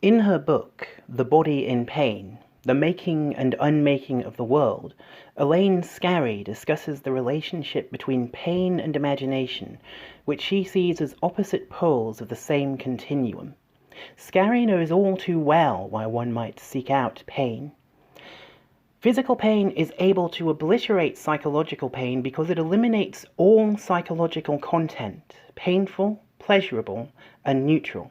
In her book, The Body in Pain, The Making and Unmaking of the World, Elaine Scarry discusses the relationship between pain and imagination, which she sees as opposite poles of the same continuum. Scarry knows all too well why one might seek out pain. Physical pain is able to obliterate psychological pain because it eliminates all psychological content, painful, pleasurable, and neutral.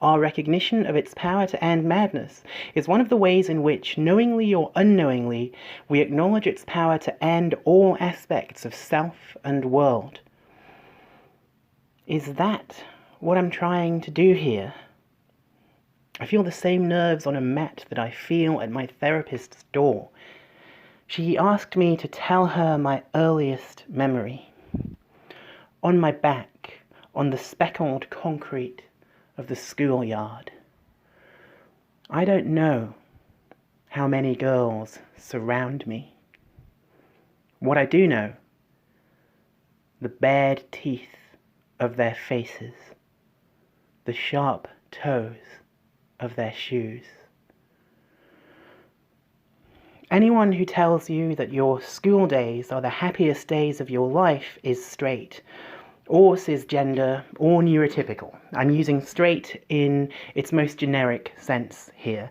Our recognition of its power to end madness is one of the ways in which, knowingly or unknowingly, we acknowledge its power to end all aspects of self and world. Is that what I'm trying to do here? I feel the same nerves on a mat that I feel at my therapist's door. She asked me to tell her my earliest memory. On my back, on the speckled concrete of the schoolyard. I don't know how many girls surround me. What I do know, the bared teeth of their faces, the sharp toes of their shoes. Anyone who tells you that your school days are the happiest days of your life is straight, or cisgender, or neurotypical. I'm using straight in its most generic sense here.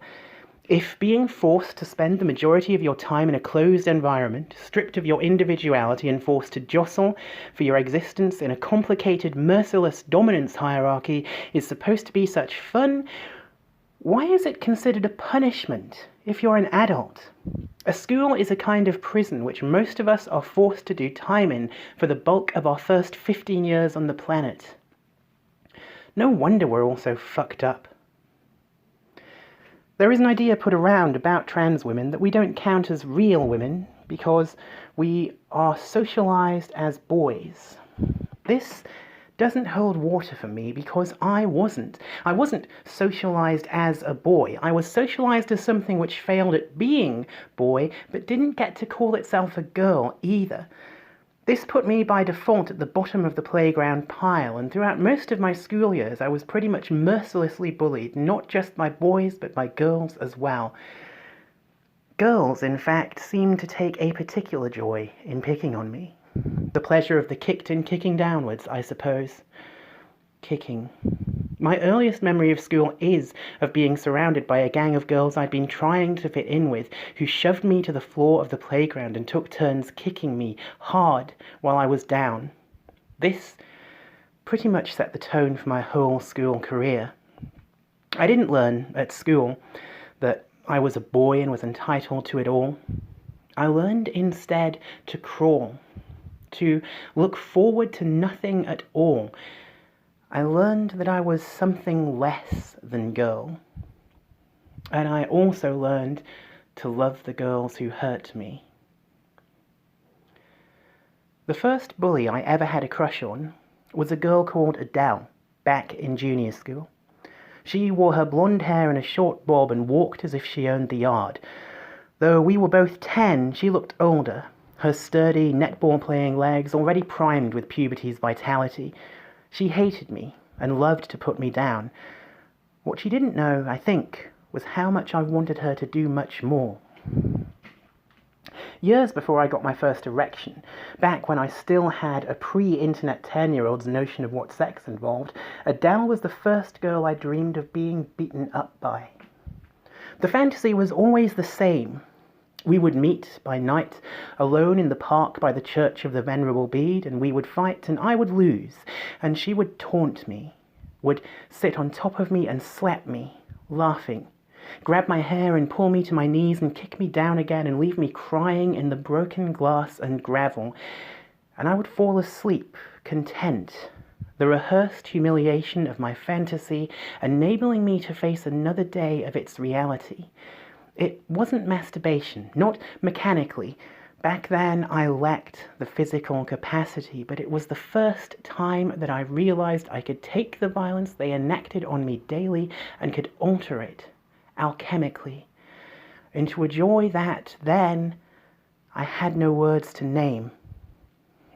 If being forced to spend the majority of your time in a closed environment, stripped of your individuality and forced to jostle for your existence in a complicated, merciless dominance hierarchy is supposed to be such fun, why is it considered a punishment if you're an adult? A school is a kind of prison which most of us are forced to do time in for the bulk of our first 15 years on the planet. No wonder we're all so fucked up. There is an idea put around about trans women that we don't count as real women because we are socialized as boys. This doesn't hold water for me because I wasn't. I wasn't socialized as a boy. I was socialized as something which failed at being boy, but didn't get to call itself a girl either. This put me by default at the bottom of the playground pile, and throughout most of my school years I was pretty much mercilessly bullied, not just by boys, but by girls as well. Girls, in fact, seemed to take a particular joy in picking on me. The pleasure of the kicked and kicking downwards, I suppose. Kicking. My earliest memory of school is of being surrounded by a gang of girls I'd been trying to fit in with, who shoved me to the floor of the playground and took turns kicking me hard while I was down. This pretty much set the tone for my whole school career. I didn't learn at school that I was a boy and was entitled to it all. I learned instead to crawl, to look forward to nothing at all. I learned that I was something less than girl. And I also learned to love the girls who hurt me. The first bully I ever had a crush on was a girl called Adele, back in junior school. She wore her blonde hair in a short bob and walked as if she owned the yard. Though we were both 10, she looked older, her sturdy, netball-playing legs already primed with puberty's vitality. She hated me and loved to put me down. What she didn't know, I think, was how much I wanted her to do much more. Years before I got my first erection, back when I still had a pre-internet 10-year-old's notion of what sex involved, Adele was the first girl I dreamed of being beaten up by. The fantasy was always the same. We would meet by night, alone in the park by the Church of the Venerable Bede, and we would fight, and I would lose, and she would taunt me, would sit on top of me and slap me, laughing, grab my hair and pull me to my knees and kick me down again and leave me crying in the broken glass and gravel, and I would fall asleep, content, the rehearsed humiliation of my fantasy enabling me to face another day of its reality. It wasn't masturbation, not mechanically. Back then I lacked the physical capacity, but it was the first time that I realized I could take the violence they enacted on me daily and could alter it, alchemically, into a joy that, then, I had no words to name.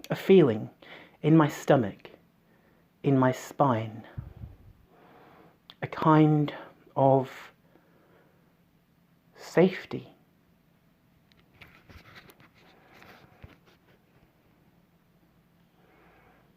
A feeling in my stomach, in my spine. A kind of safety.